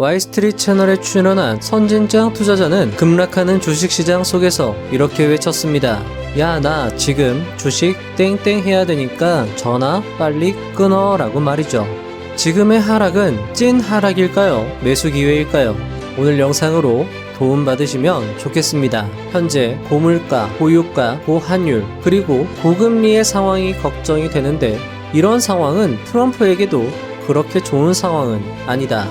Y스트릿 채널에 출연한 선진장 투자자는 급락하는 주식시장 속에서 이렇게 외쳤습니다. 야, 나 지금 주식 땡땡 해야 되니까 전화 빨리 끊어 라고 말이죠. 지금의 하락은 찐 하락일까요? 매수 기회일까요? 오늘 영상으로 도움 받으시면 좋겠습니다. 현재 고물가, 고유가, 고환율, 그리고 고금리의 상황이 걱정이 되는데 이런 상황은 트럼프에게도 그렇게 좋은 상황은 아니다.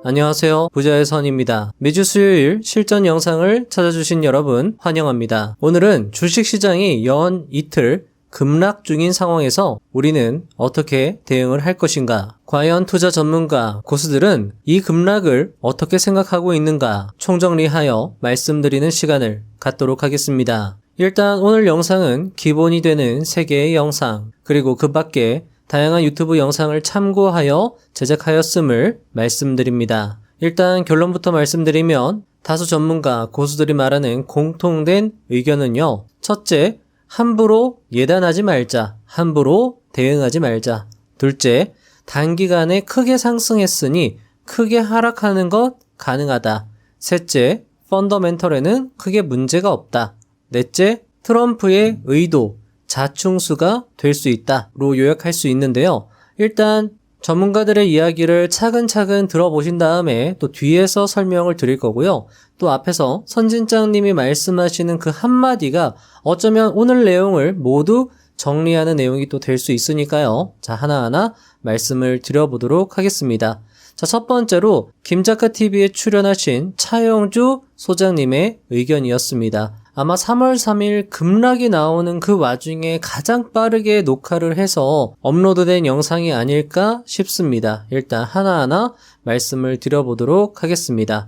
안녕하세요. 부자의 선입니다. 매주 수요일 실전 영상을 찾아주신 여러분 환영합니다. 오늘은 주식시장이 연 이틀 급락 중인 상황에서 우리는 어떻게 대응을 할 것인가? 과연 투자 전문가, 고수들은 이 급락을 어떻게 생각하고 있는가? 총정리하여 말씀드리는 시간을 갖도록 하겠습니다. 일단 오늘 영상은 기본이 되는 3개의 영상, 그리고 그 밖에 다양한 유튜브 영상을 참고하여 제작하였음을 말씀드립니다. 일단 결론부터 말씀드리면 다수 전문가, 고수들이 말하는 공통된 의견은요. 첫째, 함부로 예단하지 말자. 함부로 대응하지 말자. 둘째, 단기간에 크게 상승했으니 크게 하락하는 것 가능하다. 셋째, 펀더멘털에는 크게 문제가 없다. 넷째, 트럼프의 의도, 자충수가 될 수 있다로 요약할 수 있는데요. 일단 전문가들의 이야기를 차근차근 들어보신 다음에 또 뒤에서 설명을 드릴 거고요. 또 앞에서 선진장님이 말씀하시는 그 한마디가 어쩌면 오늘 내용을 모두 정리하는 내용이 또 될 수 있으니까요. 자, 하나하나 말씀을 드려보도록 하겠습니다. 자, 첫 번째로 김작가TV에 출연하신 차영주 소장님의 의견이었습니다. 아마 3월 3일 급락이 나오는 그 와중에 가장 빠르게 녹화를 해서 업로드된 영상이 아닐까 싶습니다. 일단 하나하나 말씀을 드려보도록 하겠습니다.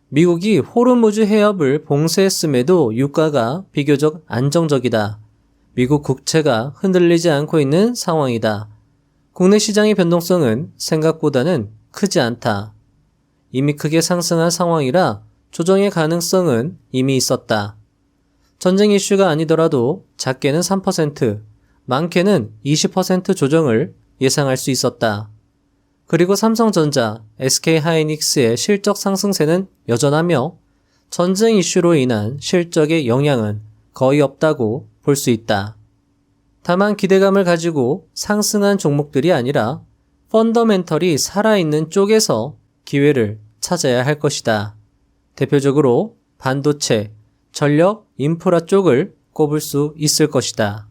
미국이 호르무즈 해협을 봉쇄했음에도 유가가 비교적 안정적이다. 미국 국채가 흔들리지 않고 있는 상황이다. 국내 시장의 변동성은 생각보다는 크지 않다. 이미 크게 상승한 상황이라 조정의 가능성은 이미 있었다. 전쟁 이슈가 아니더라도 작게는 3%, 많게는 20% 조정을 예상할 수 있었다. 그리고 삼성전자, SK하이닉스의 실적 상승세는 여전하며 전쟁 이슈로 인한 실적의 영향은 거의 없다고 볼 수 있다. 다만 기대감을 가지고 상승한 종목들이 아니라 펀더멘털이 살아있는 쪽에서 기회를 찾아야 할 것이다. 대표적으로 반도체, 전력, 인프라 쪽을 꼽을 수 있을 것이다.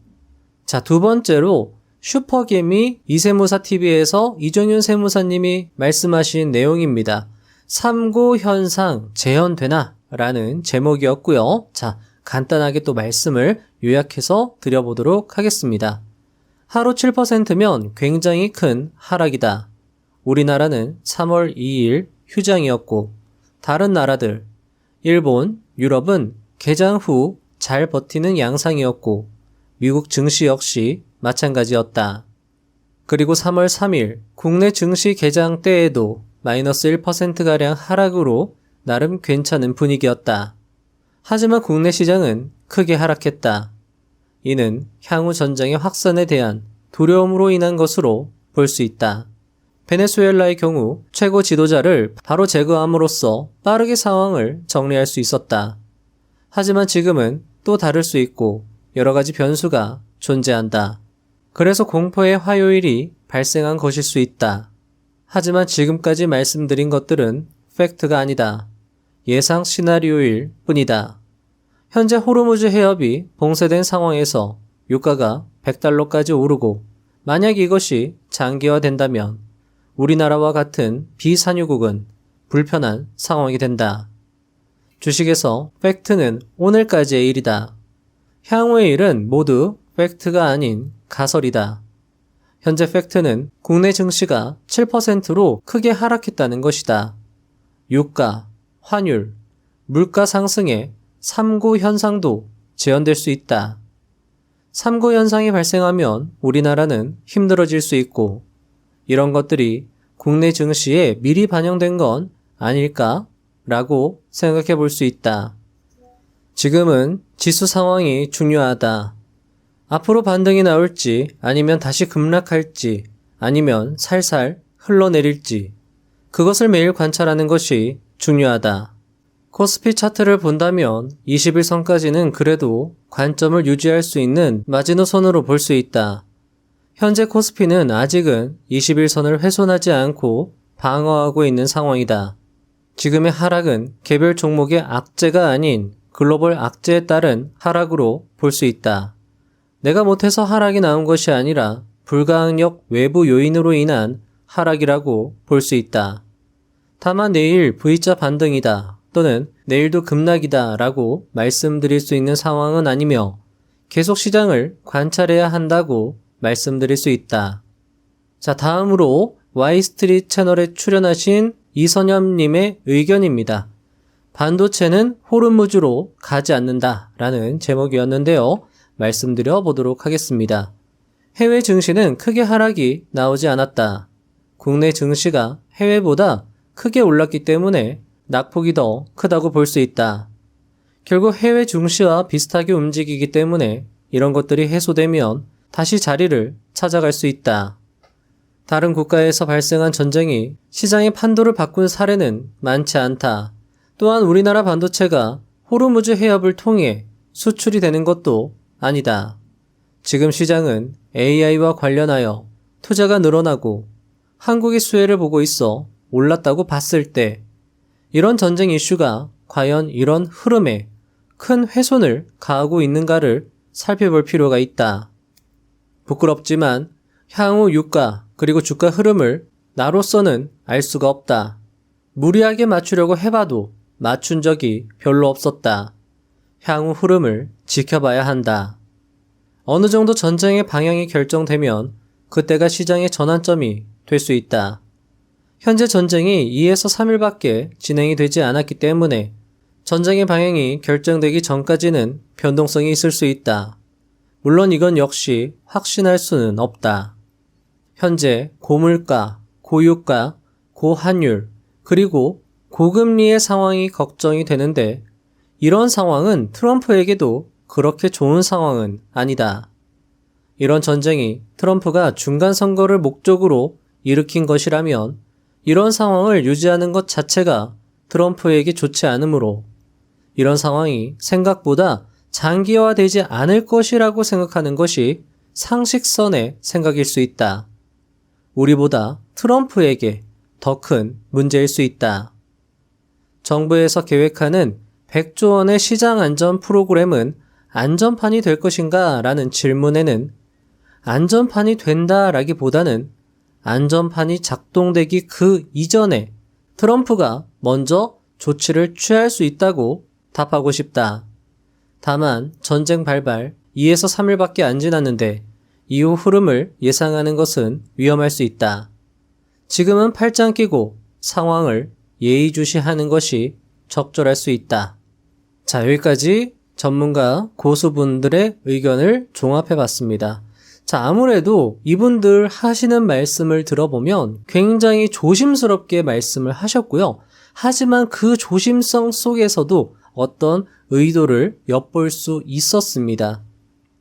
자, 두 번째로 슈퍼개미 이세무사TV에서 이종윤 세무사님이 말씀하신 내용입니다. 3고 현상 재현되나? 라는 제목이었고요. 자, 간단하게 또 말씀을 요약해서 드려보도록 하겠습니다. 하루 7%면 굉장히 큰 하락이다. 우리나라는 3월 2일 휴장이었고 다른 나라들, 일본, 유럽은 개장 후 잘 버티는 양상이었고 미국 증시 역시 마찬가지였다. 그리고 3월 3일 국내 증시 개장 때에도 마이너스 1%가량 하락으로 나름 괜찮은 분위기였다. 하지만 국내 시장은 크게 하락했다. 이는 향후 전쟁의 확산에 대한 두려움으로 인한 것으로 볼 수 있다. 베네수엘라의 경우 최고 지도자를 바로 제거함으로써 빠르게 상황을 정리할 수 있었다. 하지만 지금은 또 다를 수 있고 여러 가지 변수가 존재한다. 그래서 공포의 화요일이 발생한 것일 수 있다. 하지만 지금까지 말씀드린 것들은 팩트가 아니다. 예상 시나리오일 뿐이다. 현재 호르무즈 해협이 봉쇄된 상황에서 유가가 $100까지 오르고 만약 이것이 장기화된다면 우리나라와 같은 비산유국은 불편한 상황이 된다. 주식에서 팩트는 오늘까지의 일이다. 향후의 일은 모두 팩트가 아닌 가설이다. 현재 팩트는 국내 증시가 7%로 크게 하락했다는 것이다. 유가, 환율, 물가 상승에 3고 현상도 재현될 수 있다. 3고 현상이 발생하면 우리나라는 힘들어질 수 있고 이런 것들이 국내 증시에 미리 반영된 건 아닐까? 라고 생각해 볼 수 있다. 지금은 지수 상황이 중요하다. 앞으로 반등이 나올지 아니면 다시 급락할지 아니면 살살 흘러내릴지 그것을 매일 관찰하는 것이 중요하다. 코스피 차트를 본다면 21선까지는 그래도 관점을 유지할 수 있는 마지노선으로 볼 수 있다. 현재 코스피는 아직은 21선을 훼손하지 않고 방어하고 있는 상황이다. 지금의 하락은 개별 종목의 악재가 아닌 글로벌 악재에 따른 하락으로 볼 수 있다. 내가 못해서 하락이 나온 것이 아니라 불가항력 외부 요인으로 인한 하락이라고 볼 수 있다. 다만 내일 V자 반등이다 또는 내일도 급락이다 라고 말씀드릴 수 있는 상황은 아니며 계속 시장을 관찰해야 한다고 말씀드릴 수 있다. 자, 다음으로 Y스트릿 채널에 출연하신 이선엽님의 의견입니다. 반도체는 호르무즈로 가지 않는다 라는 제목이었는데요. 말씀드려 보도록 하겠습니다. 해외 증시는 크게 하락이 나오지 않았다. 국내 증시가 해외보다 크게 올랐기 때문에 낙폭이 더 크다고 볼 수 있다. 결국 해외 증시와 비슷하게 움직이기 때문에 이런 것들이 해소되면 다시 자리를 찾아갈 수 있다. 다른 국가에서 발생한 전쟁이 시장의 판도를 바꾼 사례는 많지 않다. 또한 우리나라 반도체가 호르무즈 해협을 통해 수출이 되는 것도 아니다. 지금 시장은 AI와 관련하여 투자가 늘어나고 한국이 수혜를 보고 있어 올랐다고 봤을 때 이런 전쟁 이슈가 과연 이런 흐름에 큰 훼손을 가하고 있는가를 살펴볼 필요가 있다. 부끄럽지만 향후 유가 그리고 주가 흐름을 나로서는 알 수가 없다. 무리하게 맞추려고 해봐도 맞춘 적이 별로 없었다. 향후 흐름을 지켜봐야 한다. 어느 정도 전쟁의 방향이 결정되면 그때가 시장의 전환점이 될 수 있다. 현재 전쟁이 2에서 3일밖에 진행이 되지 않았기 때문에 전쟁의 방향이 결정되기 전까지는 변동성이 있을 수 있다. 물론 이건 역시 확신할 수는 없다. 현재 고물가, 고유가, 고환율, 그리고 고금리의 상황이 걱정이 되는데 이런 상황은 트럼프에게도 그렇게 좋은 상황은 아니다. 이런 전쟁이 트럼프가 중간 선거를 목적으로 일으킨 것이라면 이런 상황을 유지하는 것 자체가 트럼프에게 좋지 않으므로 이런 상황이 생각보다 장기화되지 않을 것이라고 생각하는 것이 상식선의 생각일 수 있다. 우리보다 트럼프에게 더 큰 문제일 수 있다. 정부에서 계획하는 100조 원의 시장 안전 프로그램은 안전판이 될 것인가? 라는 질문에는 안전판이 된다라기보다는 안전판이 작동되기 그 이전에 트럼프가 먼저 조치를 취할 수 있다고 답하고 싶다. 다만 전쟁 발발 2에서 3일밖에 안 지났는데 이후 흐름을 예상하는 것은 위험할 수 있다. 지금은 팔짱 끼고 상황을 예의주시하는 것이 적절할 수 있다. 자, 여기까지 전문가 고수분들의 의견을 종합해봤습니다. 자, 아무래도 이분들 하시는 말씀을 들어보면 굉장히 조심스럽게 말씀을 하셨고요. 하지만 그 조심성 속에서도 어떤 의도를 엿볼 수 있었습니다.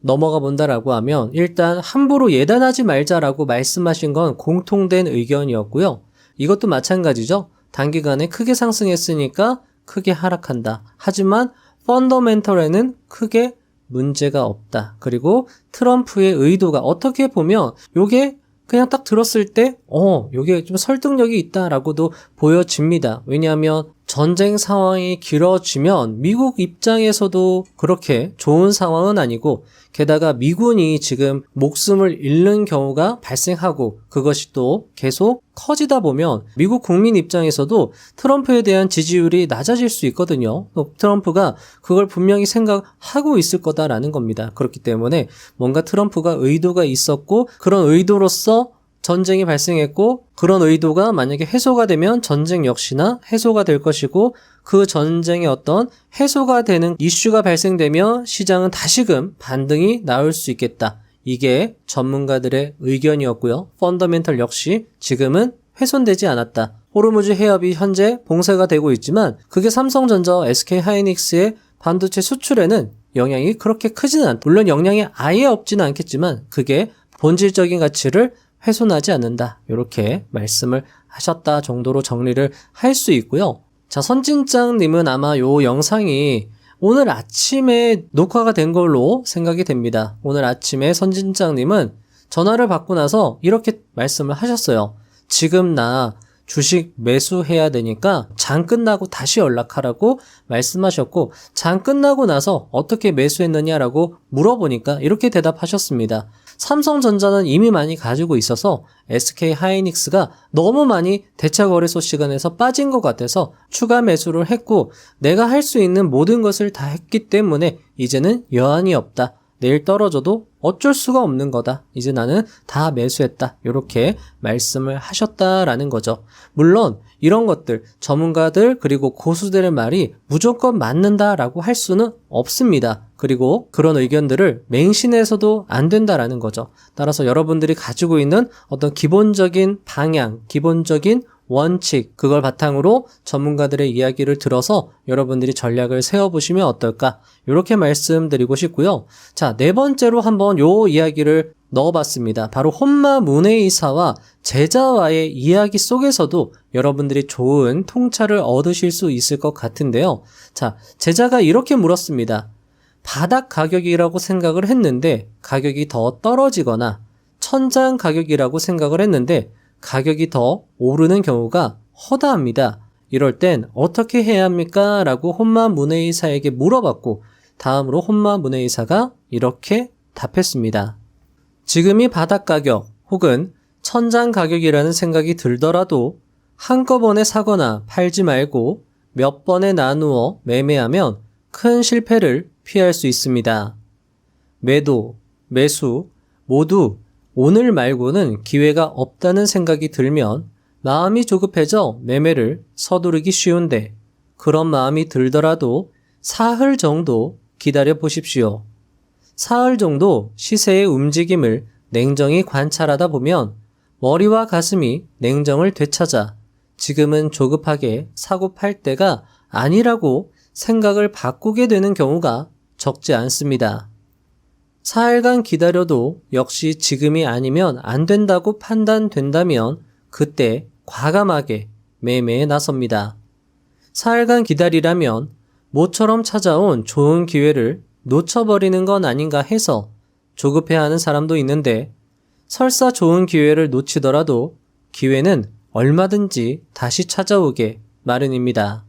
넘어가 본다라고 하면 일단 함부로 예단하지 말자라고 말씀하신 건 공통된 의견이었고요. 이것도 마찬가지죠. 단기간에 크게 상승했으니까 크게 하락한다. 하지만 펀더멘털에는 크게 문제가 없다. 그리고 트럼프의 의도가 어떻게 보면 요게 그냥 딱 들었을 때 요게 좀 설득력이 있다라고도 보여집니다. 왜냐하면 전쟁 상황이 길어지면 미국 입장에서도 그렇게 좋은 상황은 아니고 게다가 미군이 지금 목숨을 잃는 경우가 발생하고 그것이 또 계속 커지다 보면 미국 국민 입장에서도 트럼프에 대한 지지율이 낮아질 수 있거든요. 트럼프가 그걸 분명히 생각하고 있을 거다라는 겁니다. 그렇기 때문에 뭔가 트럼프가 의도가 있었고 그런 의도로서 전쟁이 발생했고 그런 의도가 만약에 해소가 되면 전쟁 역시나 해소가 될 것이고 그 전쟁의 어떤 해소가 되는 이슈가 발생되면 시장은 다시금 반등이 나올 수 있겠다. 이게 전문가들의 의견이었고요. 펀더멘털 역시 지금은 훼손되지 않았다. 호르무즈 해협이 현재 봉쇄가 되고 있지만 그게 삼성전자, SK하이닉스의 반도체 수출에는 영향이 그렇게 크지는 않다. 물론 영향이 아예 없지는 않겠지만 그게 본질적인 가치를 훼손하지 않는다. 이렇게 말씀을 하셨다 정도로 정리를 할 수 있고요. 자, 선진장님은 아마 요 영상이 오늘 아침에 녹화가 된 걸로 생각이 됩니다. 오늘 아침에 선진장님은 전화를 받고 나서 이렇게 말씀을 하셨어요. 지금 나 주식 매수해야 되니까 장 끝나고 다시 연락하라고 말씀하셨고, 장 끝나고 나서 어떻게 매수했느냐라고 물어보니까 이렇게 대답하셨습니다. 삼성전자는 이미 많이 가지고 있어서 SK 하이닉스가 너무 많이 대차 거래소 시간에서 빠진 것 같아서 추가 매수를 했고, 내가 할 수 있는 모든 것을 다 했기 때문에 이제는 여한이 없다. 내일 떨어져도 어쩔 수가 없는 거다. 이제 나는 다 매수했다. 이렇게 말씀을 하셨다라는 거죠. 물론 이런 것들, 전문가들 그리고 고수들의 말이 무조건 맞는다라고 할 수는 없습니다. 그리고 그런 의견들을 맹신해서도 안 된다라는 거죠. 따라서 여러분들이 가지고 있는 어떤 기본적인 방향, 기본적인 원칙, 그걸 바탕으로 전문가들의 이야기를 들어서 여러분들이 전략을 세워보시면 어떨까, 이렇게 말씀드리고 싶고요. 자, 네 번째로 한번 요 이야기를 넣어봤습니다. 바로 혼마 문해이사와 제자와의 이야기 속에서도 여러분들이 좋은 통찰을 얻으실 수 있을 것 같은데요. 자, 제자가 이렇게 물었습니다. 바닥 가격이라고 생각을 했는데 가격이 더 떨어지거나 천장 가격이라고 생각을 했는데 가격이 더 오르는 경우가 허다합니다. 이럴 땐 어떻게 해야 합니까? 라고 혼마 문해이사에게 물어봤고, 다음으로 혼마 문해이사가 이렇게 답했습니다. 지금이 바닥 가격 혹은 천장 가격이라는 생각이 들더라도 한꺼번에 사거나 팔지 말고 몇 번에 나누어 매매하면 큰 실패를 피할 수 있습니다. 매도, 매수 모두 오늘 말고는 기회가 없다는 생각이 들면 마음이 조급해져 매매를 서두르기 쉬운데, 그런 마음이 들더라도 사흘 정도 기다려 보십시오. 사흘 정도 시세의 움직임을 냉정히 관찰하다 보면 머리와 가슴이 냉정을 되찾아 지금은 조급하게 사고 팔 때가 아니라고 생각을 바꾸게 되는 경우가 적지 않습니다. 사흘간 기다려도 역시 지금이 아니면 안 된다고 판단된다면 그때 과감하게 매매에 나섭니다. 사흘간 기다리라면 모처럼 찾아온 좋은 기회를 놓쳐버리는 건 아닌가 해서 조급해하는 사람도 있는데, 설사 좋은 기회를 놓치더라도 기회는 얼마든지 다시 찾아오게 마련입니다.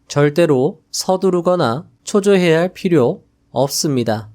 절대로 서두르거나 초조해야 할 필요 없습니다.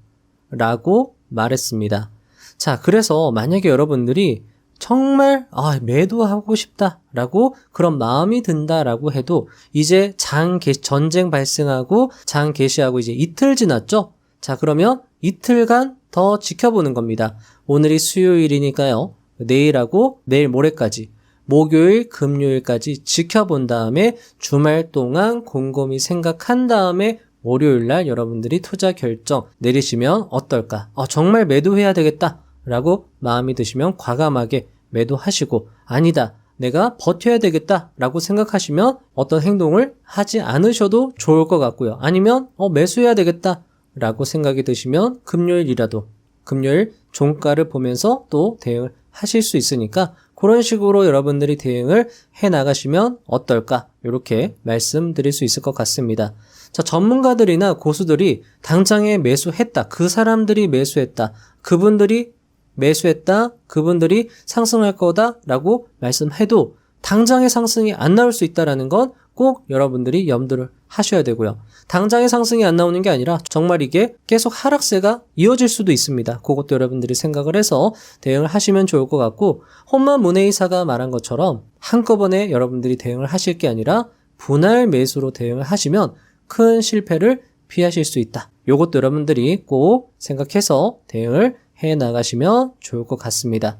라고 말했습니다. 자, 그래서 만약에 여러분들이 정말 매도하고 싶다 라고 그런 마음이 든다라고 해도 이제 전쟁 발생하고 장 개시하고 이제 이틀 지났죠? 자, 그러면 이틀간 더 지켜보는 겁니다. 오늘이 수요일이니까요. 내일하고 내일 모레까지, 목요일, 금요일까지 지켜본 다음에 주말 동안 곰곰이 생각한 다음에 월요일날 여러분들이 투자 결정 내리시면 어떨까? 정말 매도해야 되겠다 라고 마음이 드시면 과감하게 매도하시고, 아니다, 내가 버텨야 되겠다 라고 생각하시면 어떤 행동을 하지 않으셔도 좋을 것 같고요. 아니면 매수해야 되겠다 라고 생각이 드시면 금요일 종가를 보면서 또 대응을 하실 수 있으니까 그런 식으로 여러분들이 대응을 해 나가시면 어떨까, 이렇게 말씀드릴 수 있을 것 같습니다. 자, 전문가들이나 고수들이 당장에 매수했다, 그 사람들이 매수했다, 그분들이 매수했다, 그분들이 상승할 거다 라고 말씀해도 당장의 상승이 안 나올 수 있다는 건 꼭 여러분들이 염두를 하셔야 되고요. 당장의 상승이 안 나오는 게 아니라 정말 이게 계속 하락세가 이어질 수도 있습니다. 그것도 여러분들이 생각을 해서 대응을 하시면 좋을 것 같고, 혼마 문해이사가 말한 것처럼 한꺼번에 여러분들이 대응을 하실 게 아니라 분할 매수로 대응을 하시면 큰 실패를 피하실 수 있다. 이것도 여러분들이 꼭 생각해서 대응을 해 나가시면 좋을 것 같습니다.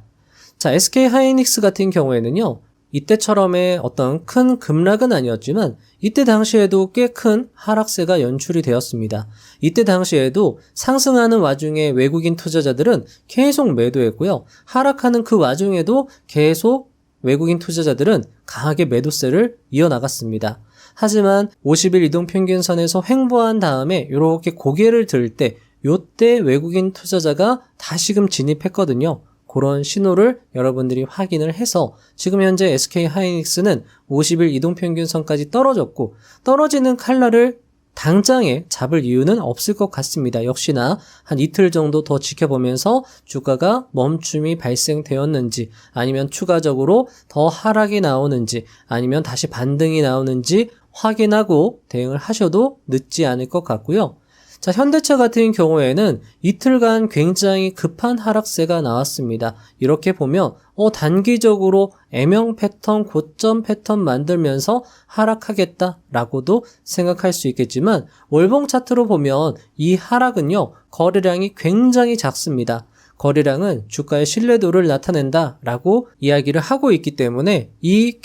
자, SK 하이닉스 같은 경우에는요, 이때처럼의 어떤 큰 급락은 아니었지만 이때 당시에도 꽤 큰 하락세가 연출이 되었습니다. 이때 당시에도 상승하는 와중에 외국인 투자자들은 계속 매도했고요. 하락하는 그 와중에도 계속 외국인 투자자들은 강하게 매도세를 이어나갔습니다. 하지만 50일 이동평균선에서 횡보한 다음에 이렇게 고개를 들 때 요때 외국인 투자자가 다시금 진입했거든요. 그런 신호를 여러분들이 확인을 해서 지금 현재 SK하이닉스는 50일 이동평균선까지 떨어졌고 떨어지는 칼날을 당장에 잡을 이유는 없을 것 같습니다. 역시나 한 이틀 정도 더 지켜보면서 주가가 멈춤이 발생되었는지 아니면 추가적으로 더 하락이 나오는지 아니면 다시 반등이 나오는지 확인하고 대응을 하셔도 늦지 않을 것 같고요. 자, 현대차 같은 경우에는 이틀간 굉장히 급한 하락세가 나왔습니다. 이렇게 보면 단기적으로 M형 패턴, 고점 패턴 만들면서 하락하겠다라고도 생각할 수 있겠지만 월봉 차트로 보면 이 하락은요, 거래량이 굉장히 작습니다. 거래량은 주가의 신뢰도를 나타낸다라고 이야기를 하고 있기 때문에 이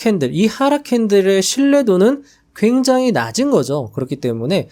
하락 캔들의 신뢰도는 굉장히 낮은 거죠. 그렇기 때문에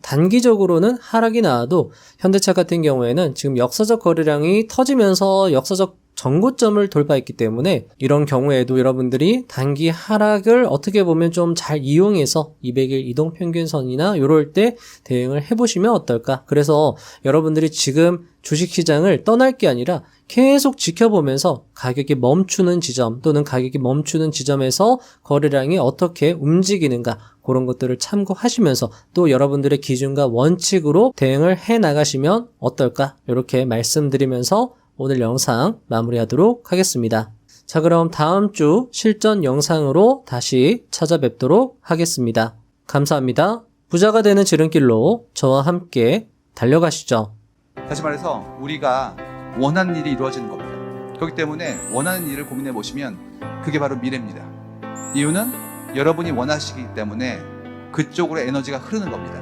단기적으로는 하락이 나와도 현대차 같은 경우에는 지금 역사적 거래량이 터지면서 역사적 전고점을 돌파했기 때문에 이런 경우에도 여러분들이 단기 하락을 어떻게 보면 좀 잘 이용해서 200일 이동평균선이나 이럴 때 대응을 해보시면 어떨까. 그래서 여러분들이 지금 주식시장을 떠날 게 아니라 계속 지켜보면서 가격이 멈추는 지점 또는 가격이 멈추는 지점에서 거래량이 어떻게 움직이는가 그런 것들을 참고하시면서 또 여러분들의 기준과 원칙으로 대응을 해 나가시면 어떨까 이렇게 말씀드리면서 오늘 영상 마무리하도록 하겠습니다. 자, 그럼 다음 주 실전 영상으로 다시 찾아뵙도록 하겠습니다. 감사합니다. 부자가 되는 지름길로 저와 함께 달려가시죠. 다시 말해서 우리가 원하는 일이 이루어지는 겁니다. 그렇기 때문에 원하는 일을 고민해 보시면 그게 바로 미래입니다. 이유는 여러분이 원하시기 때문에 그쪽으로 에너지가 흐르는 겁니다.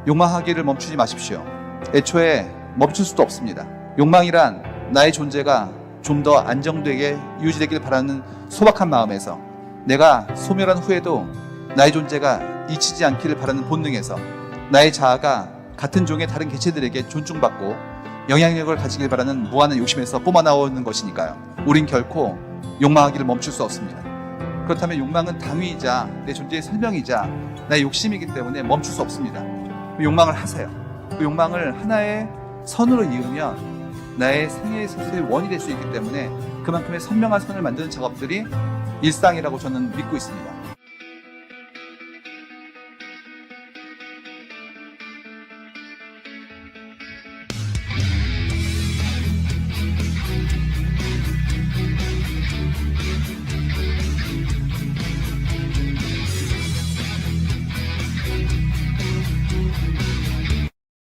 욕망하기를 멈추지 마십시오. 애초에 멈출 수도 없습니다. 욕망이란 나의 존재가 좀 더 안정되게 유지되길 바라는 소박한 마음에서 내가 소멸한 후에도 나의 존재가 잊히지 않기를 바라는 본능에서 나의 자아가 같은 종의 다른 개체들에게 존중받고 영향력을 가지길 바라는 무한한 욕심에서 뿜어나오는 것이니까요. 우린 결코 욕망하기를 멈출 수 없습니다. 그렇다면 욕망은 당위이자 내 존재의 설명이자 나의 욕심이기 때문에 멈출 수 없습니다. 그 욕망을 하세요. 그 욕망을 하나의 선으로 이으면 나의 생애의 소수의 원이 될 수 있기 때문에 그만큼의 선명한 선을 만드는 작업들이 일상이라고 저는 믿고 있습니다.